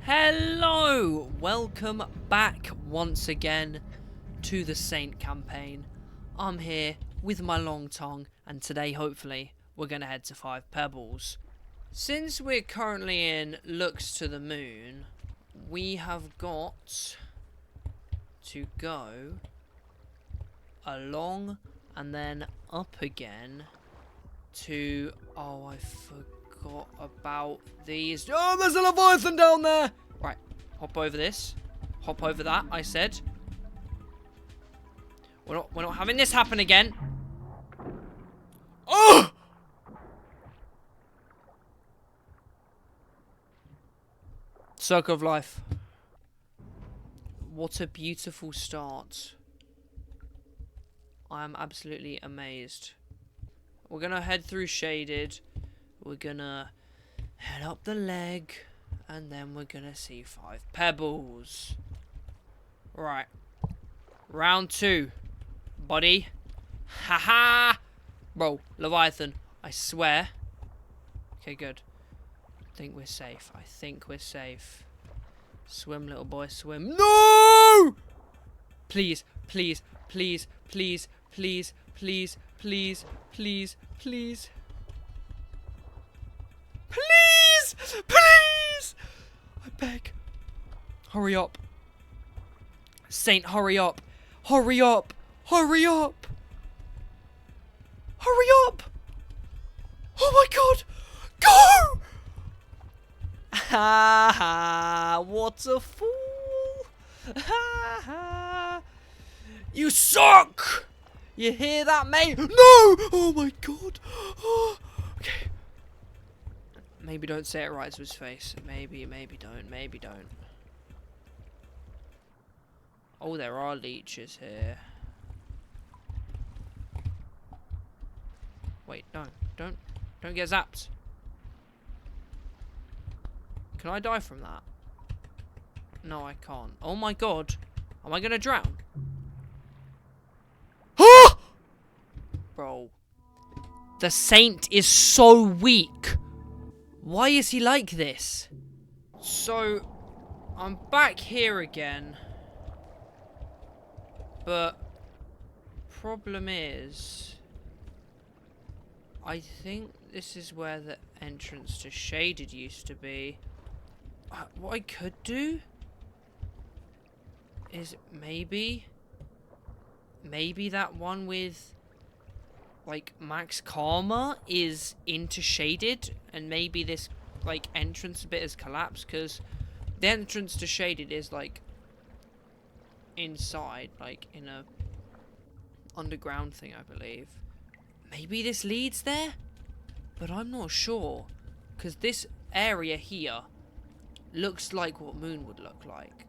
Hello! Welcome back once again to the Saint campaign. I'm here with my long tongue, and today hopefully we're going to head to 5 Pebbles. Since we're currently in Looks to the Moon, we have got to go along and then up again to... Oh, I forgot about these. Oh, there's a Leviathan down there! Right, hop over this. Hop over that, I said. We're not having this happen again. Oh! Circle of Life. What a beautiful start. I am absolutely amazed. We're gonna head through Shaded. We're gonna head up the leg. And then we're gonna see 5 Pebbles. Right. Round 2. Buddy. Haha! Bro, Leviathan. I swear. Okay, good. I think we're safe. I think we're safe. Swim, little boy, swim. No! Please, please, please, please, please, please, please, please, please. Please! Please! I beg. Hurry up. Saint, hurry up. Hurry up. Hurry up. Hurry up. Oh my god. Go! Ha ha. What a fool. Ha ha. You suck. You hear that, mate? No! Oh my god. Oh. Okay. Maybe don't say it right to his face. Maybe don't. Maybe don't. Oh, there are leeches here. Wait, no. Don't get zapped. Can I die from that? No, I can't. Oh my god. Am I gonna drown? Ah! Bro. The Saint is so weak. Why is he like this? So, I'm back here again. But, problem is, I think this is where the entrance to Shaded used to be. What I could do is maybe that one with like max karma is into Shaded, and maybe this like entrance bit has collapsed, because the entrance to Shaded is like inside, like in a underground thing, I believe. Maybe this leads there, but I'm not sure, because this area here looks like what Moon would look like,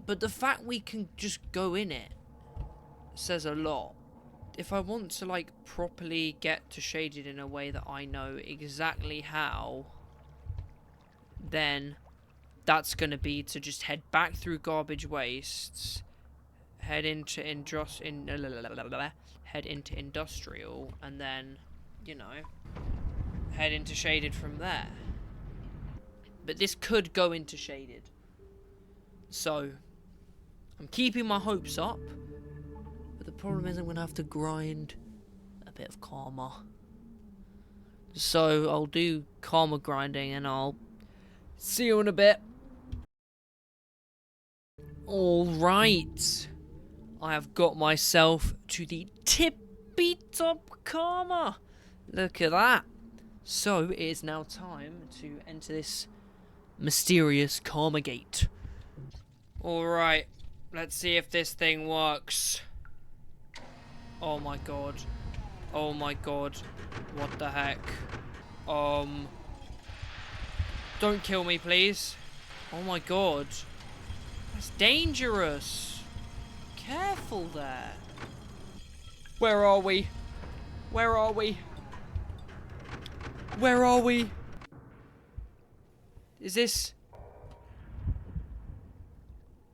but the fact we can just go in it says a lot. If I want to like properly get to Shaded in a way that I know exactly how, then that's gonna be to just head back through Garbage Wastes, head into Industrial, and then, you know, head into Shaded from there. But this could go into Shaded, so I'm keeping my hopes up. But the problem is I'm going to have to grind a bit of karma. So I'll do karma grinding and I'll see you in a bit. Alright. I have got myself to the tippy top karma. Look at that. So it is now time to enter this mysterious karma gate. Alright. Let's see if this thing works. Oh my god. Oh my god. What the heck? Don't kill me, please. Oh my god. That's dangerous. Careful there. Where are we? Where are we? Where are we? Is this...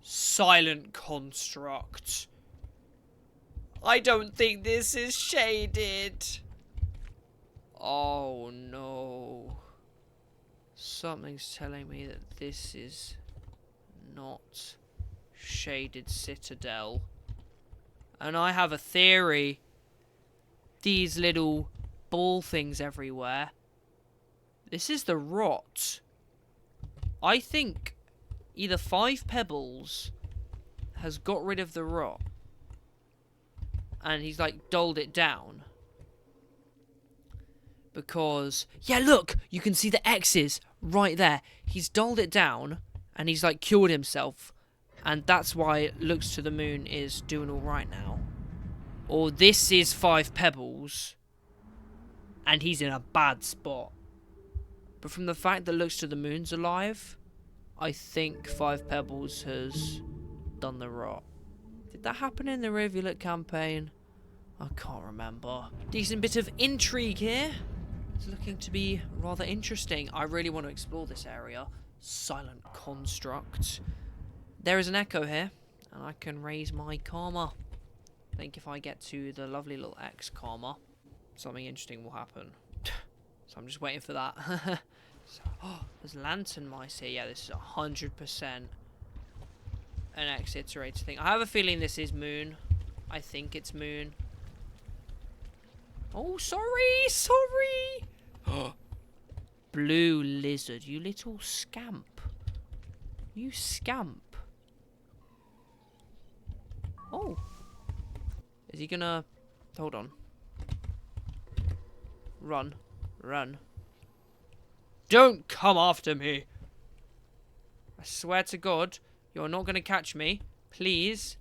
Silent construct. I don't think this is Shaded. Oh no. Something's telling me that this is not shaded Citadel. And I have a theory. These little ball things everywhere. This is the rot. I think either 5 Pebbles has got rid of the rot. And he's like dulled it down. Because, yeah, look, you can see the X's right there. He's dulled it down and he's like cured himself. And that's why Looks to the Moon is doing alright now. Or this is 5 Pebbles and he's in a bad spot. But from the fact that Looks to the Moon's alive, I think 5 Pebbles has done the rot. Did that happen in the Rivulet campaign? I can't remember. Decent bit of intrigue here. It's looking to be rather interesting. I really want to explore this area. Silent construct. There is an echo here, and I can raise my karma. I think if I get to the lovely little X karma, something interesting will happen. So I'm just waiting for that. So, oh, there's lantern mice here. Yeah, this is 100% an X iterator thing. I have a feeling this is Moon. I think it's Moon. Oh, sorry. Blue lizard, you little scamp. You scamp. Oh. Is he gonna... Hold on. Run. Don't come after me. I swear to God, you're not gonna catch me. Please.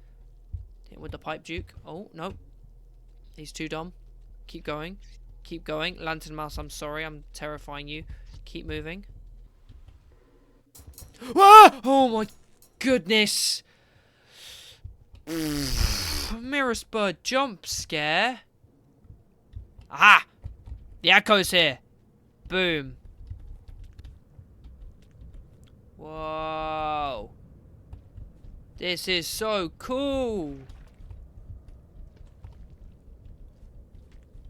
Hit with the pipe juke. Oh, no. He's too dumb. Keep going. Lantern mouse, I'm sorry. I'm terrifying you. Keep moving. Ah! Oh my goodness. Mirror Spur jump scare. Aha! The echo's here. Boom. Whoa. This is so cool.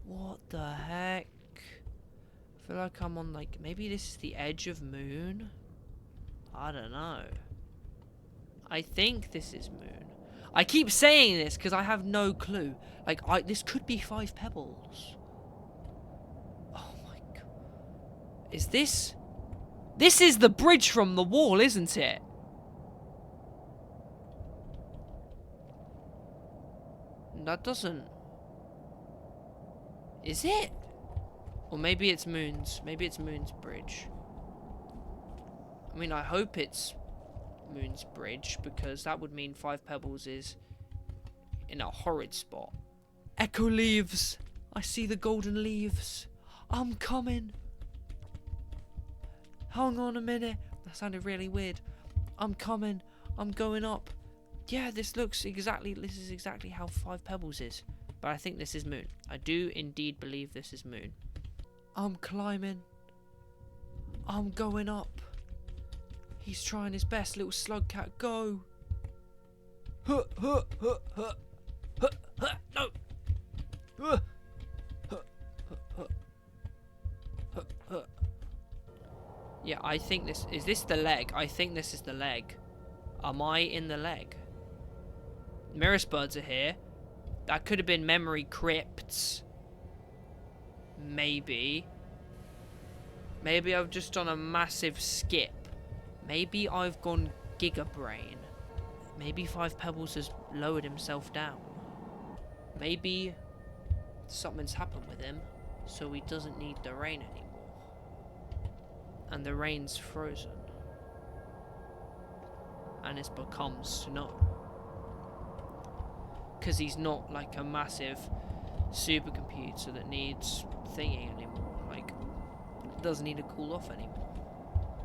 What the heck? I feel like I'm on like, maybe this is the edge of Moon? I don't know. I think this is Moon. I keep saying this because I have no clue. Like, this could be 5 Pebbles. Oh my God. Is this... This is the bridge from the wall, isn't it? That doesn't... Is it? Or maybe it's Moon's. Maybe it's Moon's bridge. I mean, I hope it's Moon's bridge, because that would mean 5 Pebbles is in a horrid spot. Echo leaves. I see the golden leaves. I'm coming. Hang on a minute. That sounded really weird. I'm coming. I'm going up. Yeah, this is exactly how 5 Pebbles is. But I think this is Moon. I do indeed believe this is Moon. I'm climbing. I'm going up. He's trying his best, little slug cat. Go. Huh, huh, huh, huh. Huh, huh, no. Huh, huh, huh, huh, huh. Yeah, I think this... Is this the leg? I think this is the leg. Am I in the leg? Mirror Spurs are here. That could have been memory crypts. Maybe. Maybe I've just done a massive skip. Maybe I've gone Giga Brain. Maybe 5 Pebbles has lowered himself down. Maybe something's happened with him, so he doesn't need the rain anymore. And the rain's frozen. And it's become snow. Because he's not like a massive supercomputer that needs thinking anymore. Like, doesn't need to cool off anymore.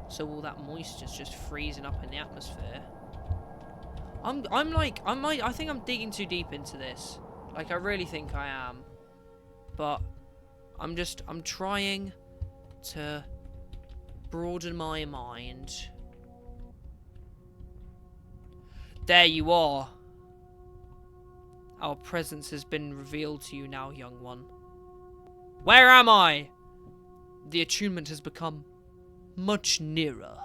So all that moisture's just freezing up in the atmosphere. I think I'm digging too deep into this. Like, I really think I am. But I'm trying to broaden my mind. There you are. Our presence has been revealed to you now, young one. Where am I? The attunement has become much nearer.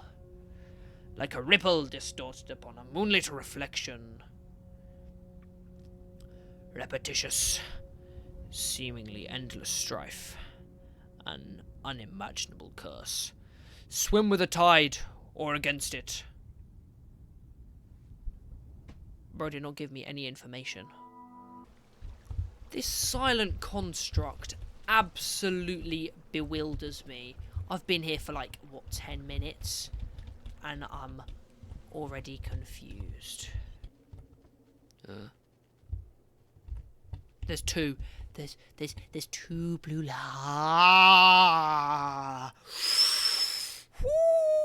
Like a ripple distorted upon a moonlit reflection. Repetitious, seemingly endless strife. An unimaginable curse. Swim with the tide, or against it. Bro did not give me any information. This silent construct absolutely bewilders me. I've been here for like, what, 10 minutes? And I'm already confused. There's two. There's two blue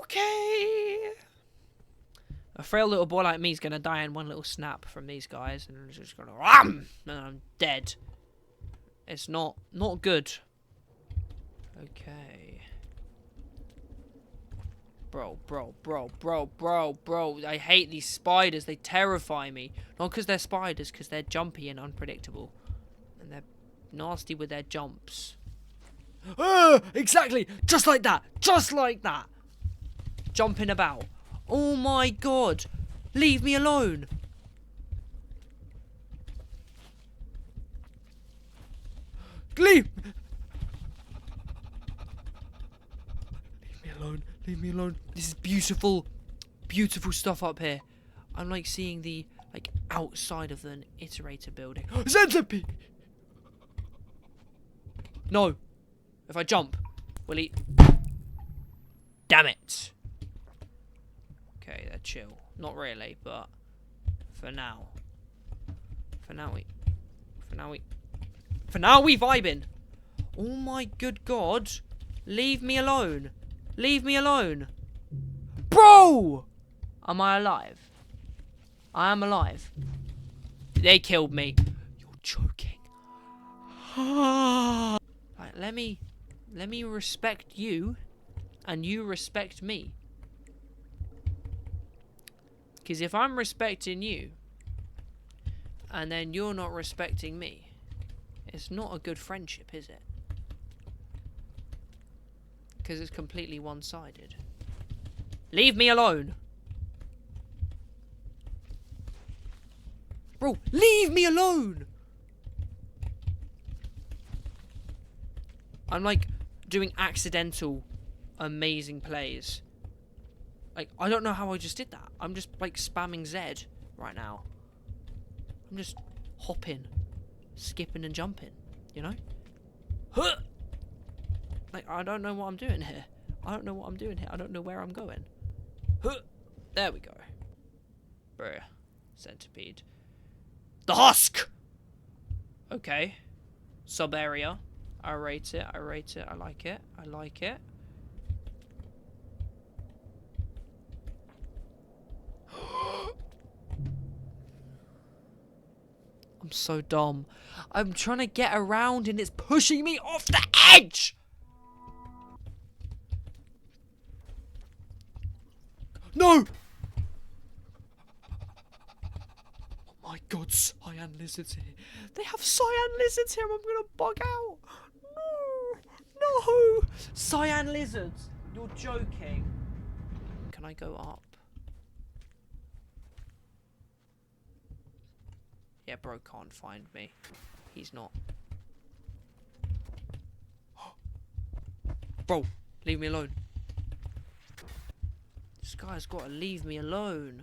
Okay. A frail little boy like me is gonna die in one little snap from these guys, and it's just gonna and I'm dead. It's not good. Okay. Bro. I hate these spiders. They terrify me. Not because they're spiders, because they're jumpy and unpredictable. And they're nasty with their jumps. Exactly! Just like that! Just like that! Jumping about. Oh my god! Leave me alone! Leave me alone. Leave me alone. This is beautiful. Beautiful stuff up here. I'm like seeing the outside of an iterator building. Centipede! No. If I jump, will he... Damn it. Okay, they're chill. Not really, but for now. For now we vibing. Oh my good god. Leave me alone. Leave me alone. Bro! Am I alive? I am alive. They killed me. You're joking. Right, let me respect you, and you respect me. Because if I'm respecting you, and then you're not respecting me, it's not a good friendship, is it? Because it's completely one-sided. Leave me alone! Bro, leave me alone! I'm like doing accidental amazing plays. Like, I don't know how I just did that. I'm just like spamming Z right now. I'm just hopping, skipping and jumping, you know? Huh! Like, I don't know what I'm doing here. I don't know what I'm doing here. I don't know where I'm going. Huh! There we go. Bruh. Centipede. The husk! Okay. Sub area. I rate it. I rate it. I like it. I like it. I'm so dumb. I'm trying to get around and it's pushing me off the edge! No! Oh my god, cyan lizards here. They have cyan lizards here. I'm gonna bug out. No! No! Cyan lizards. You're joking. Can I go up? Yeah, bro can't find me. He's not. Bro, leave me alone. This guy's got to leave me alone.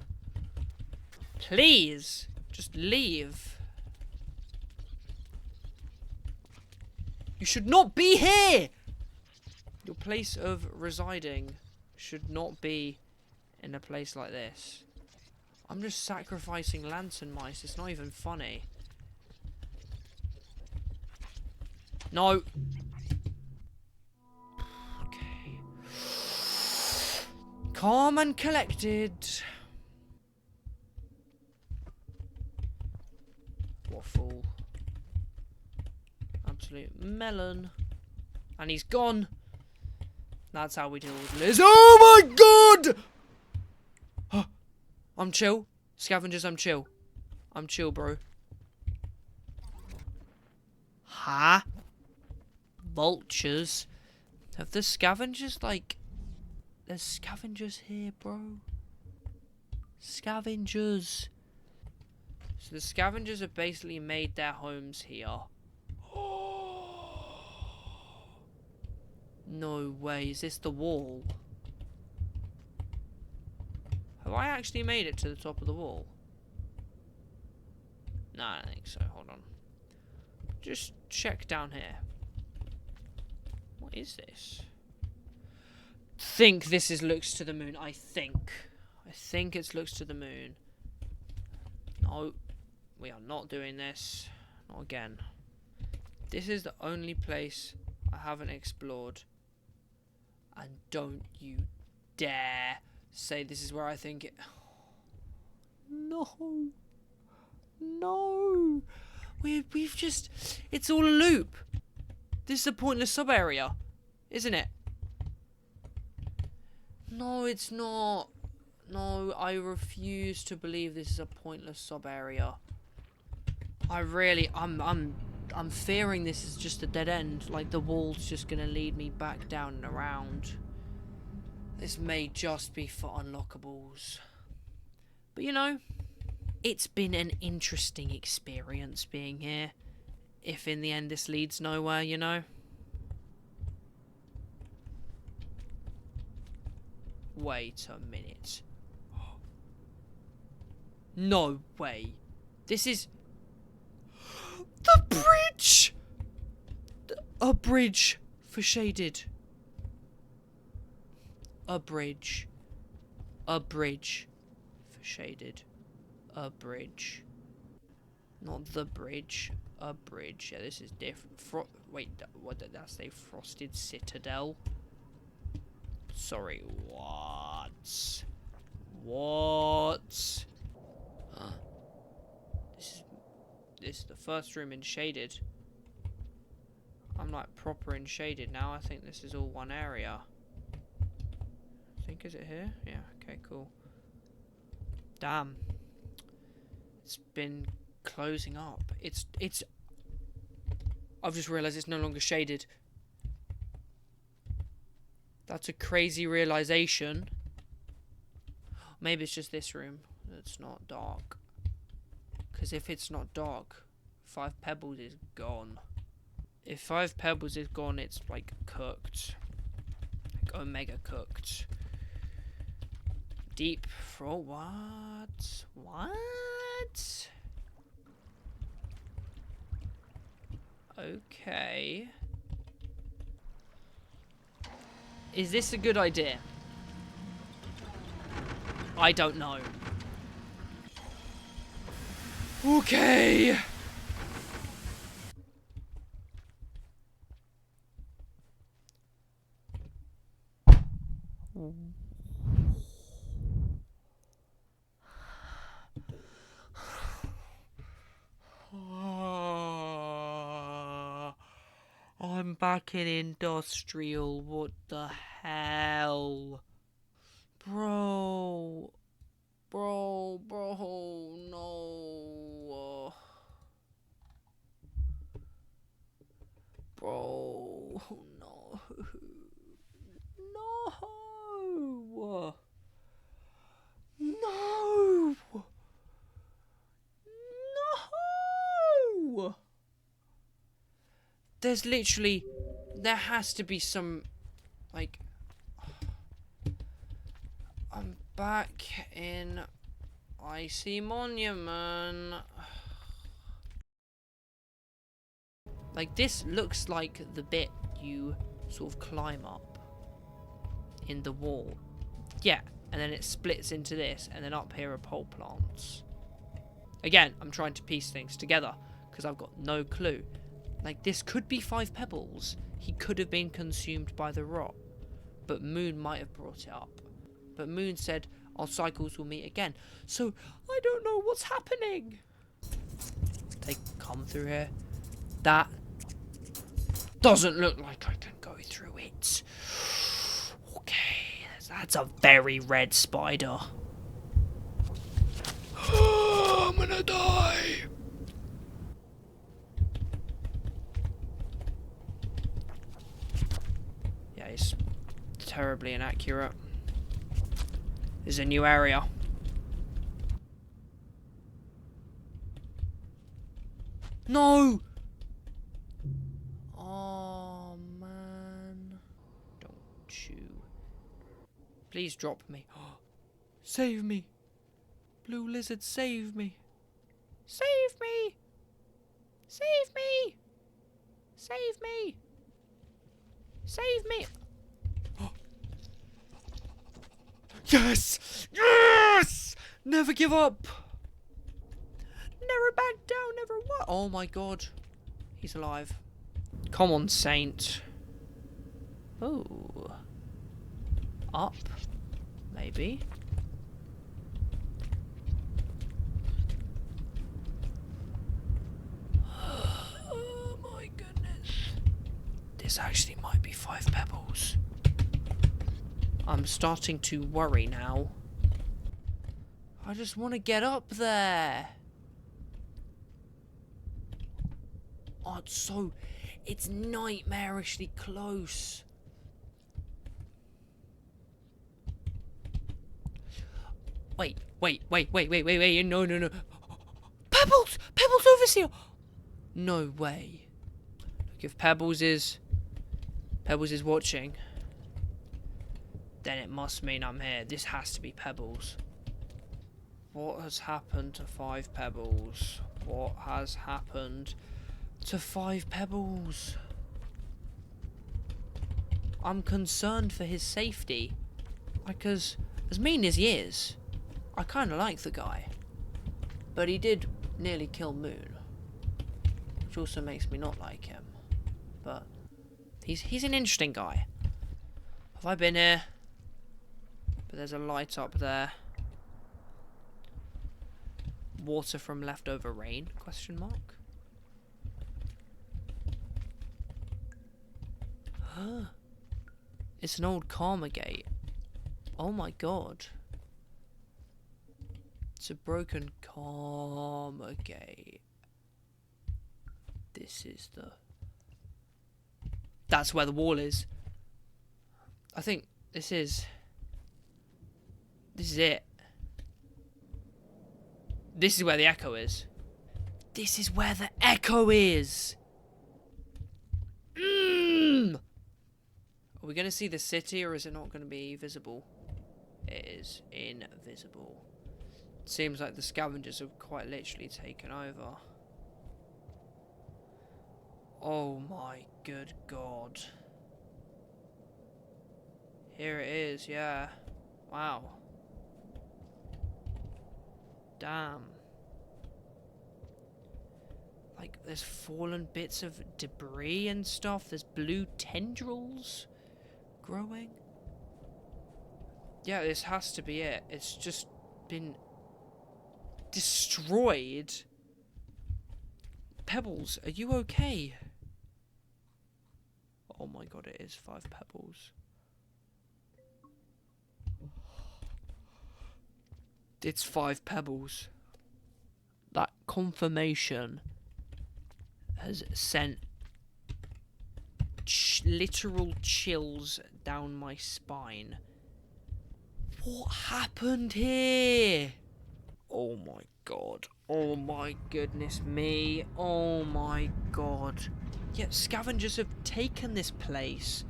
Please, just leave. You should not be here! Your place of residing should not be in a place like this. I'm just sacrificing lantern mice. It's not even funny. No. Okay. Calm and collected. Waffle. Absolute melon. And he's gone. That's how we deal with Liz. Oh my god! I'm chill. Scavengers, I'm chill. I'm chill, bro. Huh? Vultures? Have the scavengers, like, There's scavengers here, bro. Scavengers. So the scavengers have basically made their homes here. No way. Is this the wall? Have I actually made it to the top of the wall? No, I don't think so. Hold on. Just check down here. What is this? Think this is looks to the moon. I think it looks to the moon. No, we are not doing this. Not again. This is the only place I haven't explored. And don't you dare say this is where I think it... No. No. We've just... It's all a loop. This is a pointless sub-area. Isn't it? No, it's not. No, I refuse to believe this is a pointless sub-area. I'm fearing this is just a dead end. Like, the wall's just gonna lead me back down and around. This may just be for unlockables. But, you know, it's been an interesting experience being here. If in the end this leads nowhere, you know. Wait a minute. No way. This is... The bridge! A bridge for shaded. A bridge. A bridge for shaded. A bridge. Not the bridge. A bridge. Yeah, this is different. Wait, what did that say? Frosted Citadel? Sorry, what? What? This is the first room in shaded. I'm like proper in shaded now. I think this is all one area. I think, is it here? Yeah, okay, cool. Damn. It's been closing up. It's I've just realised it's no longer shaded. That's a crazy realisation. Maybe it's just this room that's not dark. Because if it's not dark, 5 Pebbles is gone. If 5 Pebbles is gone, it's like cooked. Like Omega cooked. Deep for what? What? Okay. Is this a good idea? I don't know. Okay. I'm back in industrial. What the hell? Bro, no. Bro, no. No. No. No. There's literally... There has to be some... Like... I'm back in Icy Monument. Like, this looks like the bit you sort of climb up in the wall. Yeah, and then it splits into this, and then up here are pole plants. Again, I'm trying to piece things together, because I've got no clue. Like, this could be 5 Pebbles. He could have been consumed by the rot. But Moon might have brought it up. But Moon said, our cycles will meet again. So, I don't know what's happening. They come through here. That doesn't look like I can go through it. Okay, that's a very red spider. I'm gonna die. Yeah, it's terribly inaccurate. This is a new area. No! Oh, man. Don't you. Please drop me. Save me. Blue lizard, save me. Save me! Save me! Save me! Save me! Yes! Yes! Never give up! Never back down, never what? Oh my god. He's alive. Come on, Saint. Oh. Up? Maybe. Oh my goodness. This actually might be 5 pebbles. I'm starting to worry now. I just want to get up there. Oh, it's nightmarishly close. Wait, no. Pebbles! Pebbles Overseer! No way. Look, if Pebbles is watching, then it must mean I'm here. This has to be Pebbles. What has happened to 5 pebbles? What has happened to 5 pebbles? I'm concerned for his safety. Because, as mean as he is, I kind of like the guy. But he did nearly kill Moon. Which also makes me not like him. But, he's an interesting guy. Have I been here? But there's a light up there. Water from leftover rain? Question mark. It's an old karma gate. Oh my god. It's a broken karma gate. This is the... That's where the wall is. I think this is it. This is where the echo is. This is where the echo is! Are we going to see the city, or is it not going to be visible? It is invisible. It seems like the Scavengers have quite literally taken over. Oh my good god. Here it is, yeah. Wow. Damn. Like, there's fallen bits of debris and stuff. There's blue tendrils growing. Yeah, this has to be it. It's just been destroyed. Pebbles, are you okay? Oh my god, it is 5 pebbles. It's 5 pebbles. That confirmation has sent literal chills down my spine. What happened here? Oh my god. Oh my goodness me. Oh my god. Yet Scavengers have taken this place.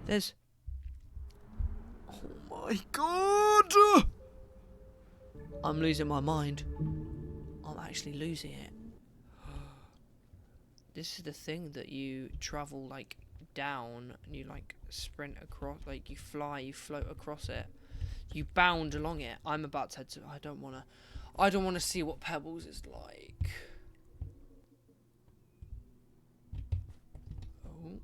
There's... Oh my god! I'm losing my mind. I'm actually losing it. This is the thing that you travel, like, down, and you, like, sprint across, like, you fly, you float across it. You bound along it. I'm about to head to... I don't want to see what Pebbles is like. Oh.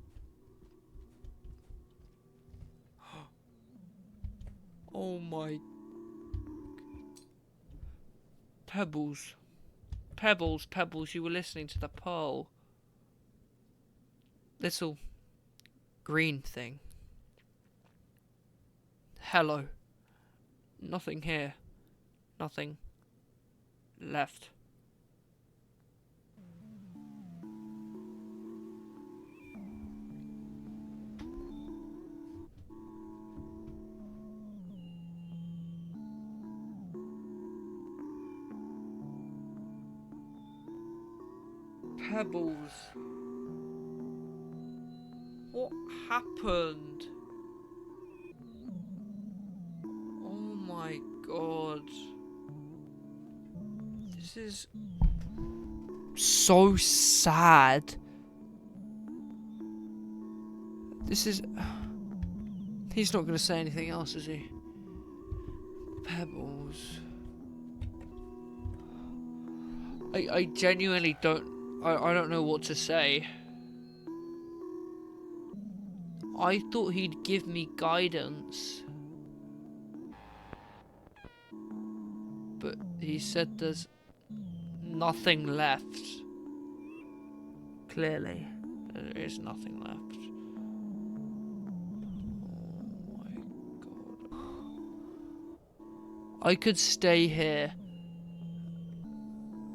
Oh my... Pebbles. Pebbles, Pebbles, you were listening to the pearl. Little green thing. Hello. Nothing here. Nothing left. Pebbles. What happened? Oh my god. This is so sad. This is... He's not going to say anything else, is he? Pebbles. I genuinely don't... I don't know what to say. I thought he'd give me guidance. But he said there's nothing left. Clearly, there is nothing left. Oh my god. I could stay here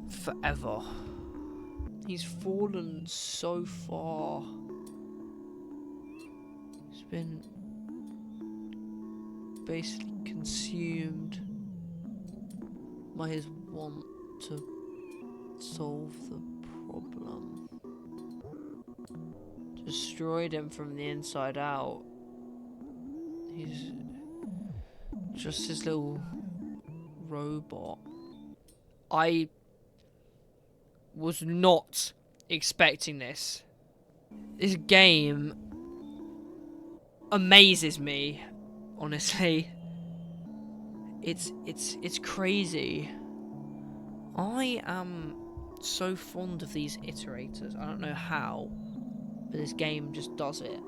forever. He's fallen so far. He's been basically consumed by his want to solve the problem. Destroyed him from the inside out. He's just his little robot. I was not expecting this. This game amazes me, honestly. It's crazy. I am so fond of these iterators. I don't know how, but this game just does it.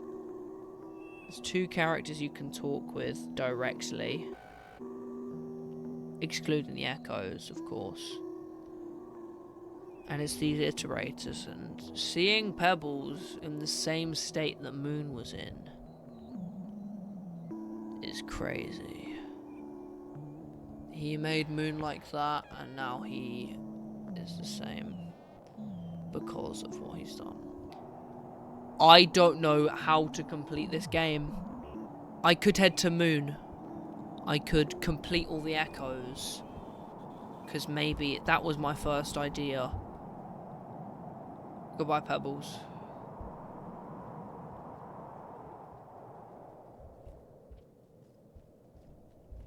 There's 2 characters you can talk with directly, excluding the echoes, of course. And it's these iterators, and seeing Pebbles in the same state that Moon was in is crazy. He made Moon like that, and now he is the same because of what he's done. I don't know how to complete this game. I could head to Moon. I could complete all the echoes, because maybe that was my first idea. Goodbye, Pebbles.